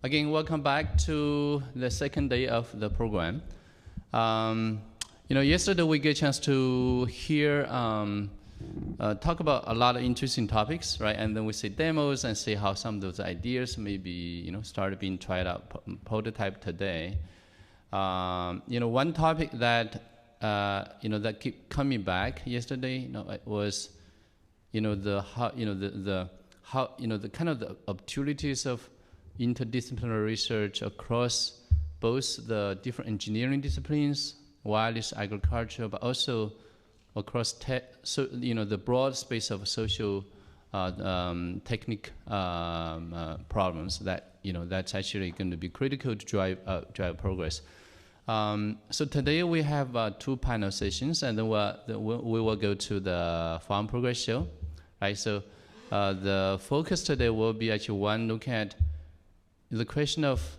Again, welcome back to the second day of the program. Yesterday we get a chance to hear, talk about a lot of interesting topics, right? And then we see demos and see how some of those ideas maybe, started being tried out, prototype today. One topic that, that keep coming back yesterday, it was, the kind of the opportunities of interdisciplinary research across both the different engineering disciplines, wireless agriculture, but also across the broad space of social technique problems that that's actually going to be critical to drive progress. So today we have 2 panel sessions, and then we will go to the farm progress show, right? So the focus today will be actually one looking at the question of,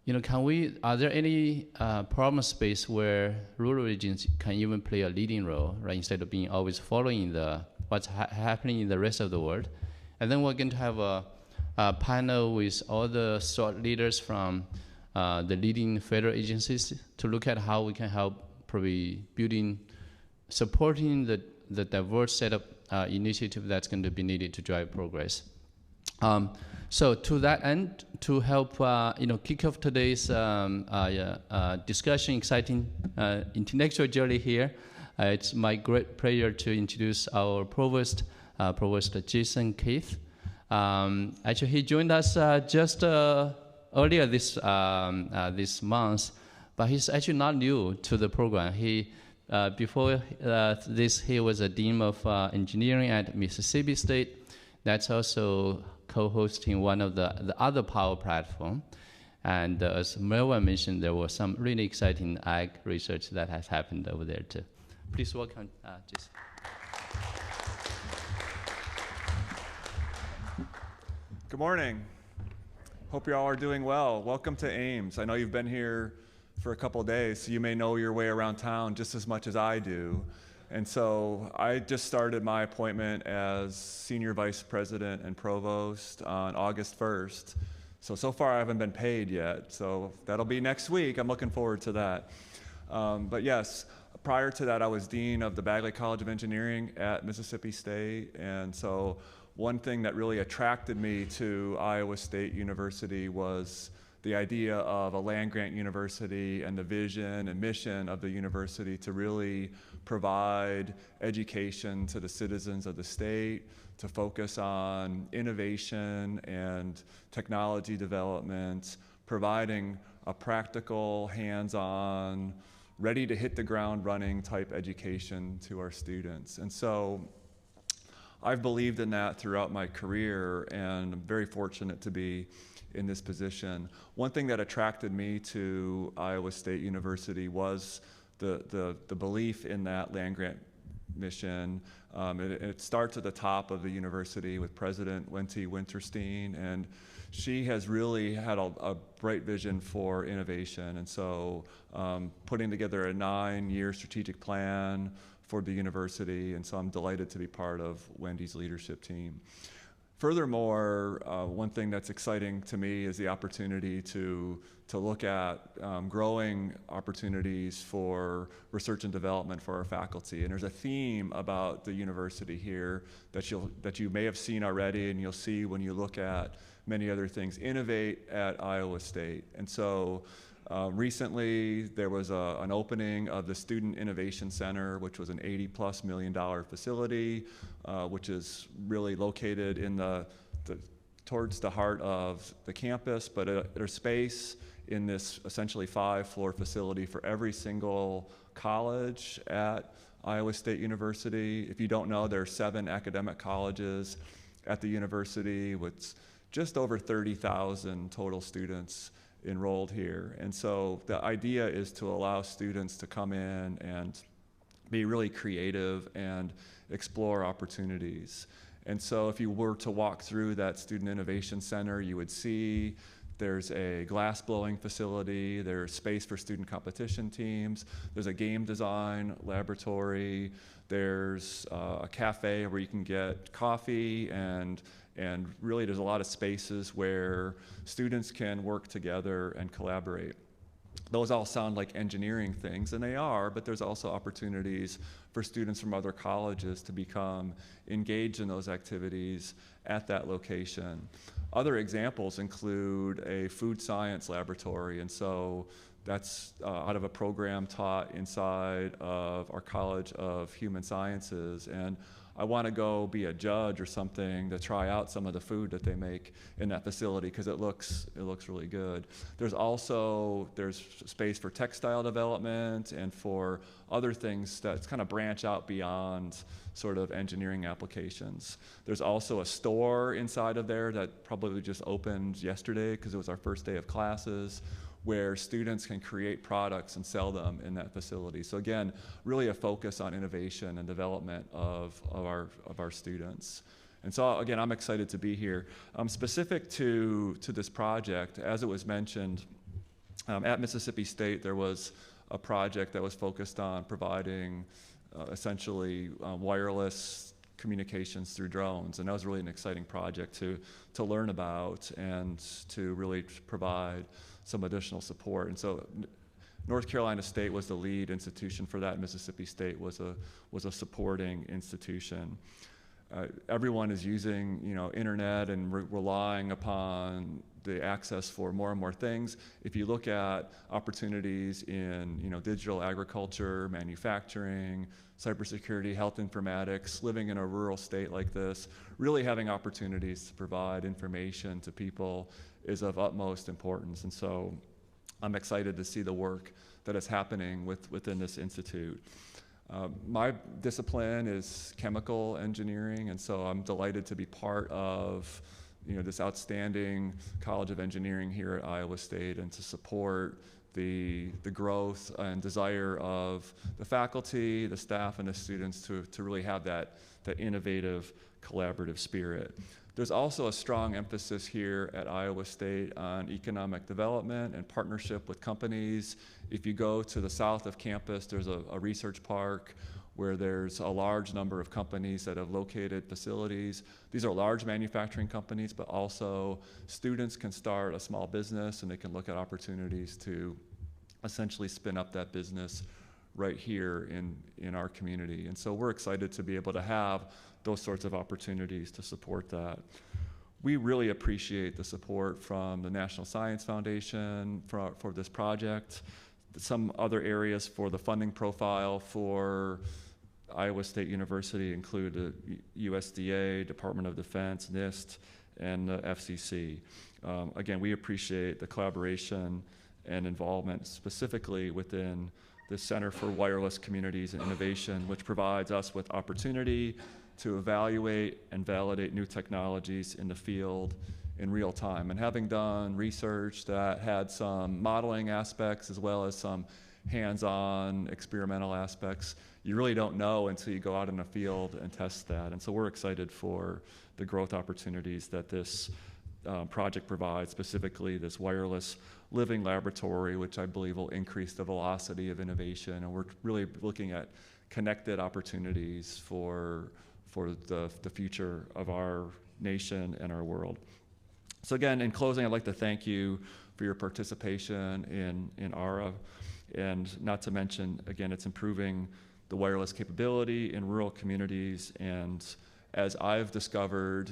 are there any problem space where rural regions can even play a leading role, right? Instead of being always following what's happening in the rest of the world. And then we're going to have a panel with all the thought leaders from the leading federal agencies to look at how we can help probably supporting the diverse set of initiative that's going to be needed to drive progress. So to that end, to help kick off today's discussion, exciting intellectual journey here, it's my great pleasure to introduce our provost, Provost Jason Keith. Actually, he joined us just earlier this month, but he's actually not new to the program. Before this, he was a dean of engineering at Mississippi State. That's also co-hosting one of the other power platform. And as Melvin mentioned, there was some really exciting ag research that has happened over there too. Please welcome Jason. Good morning. Hope you all are doing well. Welcome to Ames. I know you've been here for a couple of days, so you may know your way around town just as much as I do. And so I just started my appointment as Senior Vice President and Provost on August 1st. So far I haven't been paid yet, so that'll be next week. I'm looking forward to that. But yes, prior to that I was Dean of the Bagley College of Engineering at Mississippi State. And so one thing that really attracted me to Iowa State University was the idea of a land-grant university and the vision and mission of the university to really provide education to the citizens of the state, to focus on innovation and technology development, providing a practical, hands-on, ready to hit the ground running type education to our students. And so I've believed in that throughout my career, and I'm very fortunate to be in this position. One thing that attracted me to Iowa State University was the belief in that land-grant mission. It starts at the top of the university with President Wendy Winterstein, and she has really had a bright vision for innovation. And so putting together a 9-year strategic plan for the university, and so I'm delighted to be part of Wendy's leadership team. Furthermore, one thing that's exciting to me is the opportunity to look at growing opportunities for research and development for our faculty. And there's a theme about the university here that you may have seen already, and you'll see when you look at many other things. Innovate at Iowa State. And so recently there was an opening of the Student Innovation Center, which was an $80+ million facility, which is really located in towards the heart of the campus, but there's space in this essentially 5-floor facility for every single college at Iowa State University. If you don't know, there are 7 academic colleges at the university with just over 30,000 total students enrolled here. And so the idea is to allow students to come in and be really creative and explore opportunities. And so if you were to walk through that Student Innovation Center, you would see there's a glass blowing facility, there's space for student competition teams, there's a game design laboratory, there's a cafe where you can get coffee and And really there's a lot of spaces where students can work together and collaborate. Those all sound like engineering things, and they are, but there's also opportunities for students from other colleges to become engaged in those activities at that location. Other examples include a food science laboratory, and so that's out of a program taught inside of our College of Human Sciences. And I want to go be a judge or something to try out some of the food that they make in that facility because it looks really good. There's space for textile development and for other things that kind of branch out beyond sort of engineering applications. There's also a store inside of there that probably just opened yesterday because it was our first day of classes, where students can create products and sell them in that facility. So again, really a focus on innovation and development of our students. And so again, I'm excited to be here. Specific to this project, as it was mentioned, at Mississippi State, there was a project that was focused on providing essentially wireless communications through drones, and that was really an exciting project to learn about and to really provide some additional support. And so North Carolina State was the lead institution for that. Mississippi State was a supporting institution. Everyone is using, internet and relying upon the access for more and more things. If you look at opportunities in, digital agriculture, manufacturing, cybersecurity, health informatics, living in a rural state like this, really having opportunities to provide information to people is of utmost importance. And so I'm excited to see the work that is happening within this institute. My discipline is chemical engineering, and so I'm delighted to be part of this outstanding College of Engineering here at Iowa State and to support the growth and desire of the faculty, the staff, and the students to really have that innovative, collaborative spirit. There's also a strong emphasis here at Iowa State on economic development and partnership with companies. If you go to the south of campus, there's a research park where there's a large number of companies that have located facilities. These are large manufacturing companies, but also students can start a small business and they can look at opportunities to essentially spin up that business right here in our community. And so we're excited to be able to have those sorts of opportunities to support that. We really appreciate the support from the National Science Foundation for this project. Some other areas for the funding profile for Iowa State University include the USDA, Department of Defense, NIST, and the FCC. Again, we appreciate the collaboration and involvement specifically within the Center for Wireless Communities and Innovation, which provides us with opportunity to evaluate and validate new technologies in the field in real time. And having done research that had some modeling aspects as well as some hands-on experimental aspects, you really don't know until you go out in the field and test that. And so we're excited for the growth opportunities that this project provides, specifically this wireless living laboratory, which I believe will increase the velocity of innovation. And we're really looking at connected opportunities for the future of our nation and our world. So again, in closing, I'd like to thank you for your participation in ARA, and not to mention, again, it's improving the wireless capability in rural communities. And as I've discovered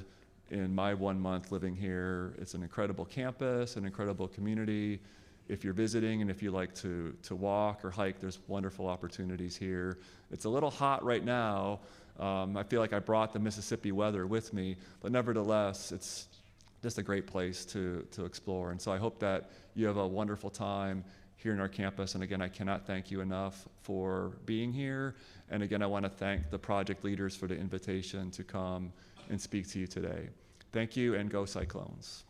in my 1 month living here, it's an incredible campus, an incredible community. If you're visiting and if you like to walk or hike, there's wonderful opportunities here. It's a little hot right now. I feel like I brought the Mississippi weather with me, but nevertheless, it's just a great place to explore. And so I hope that you have a wonderful time here in our campus. And again, I cannot thank you enough for being here. And again, I want to thank the project leaders for the invitation to come and speak to you today. Thank you, and go Cyclones.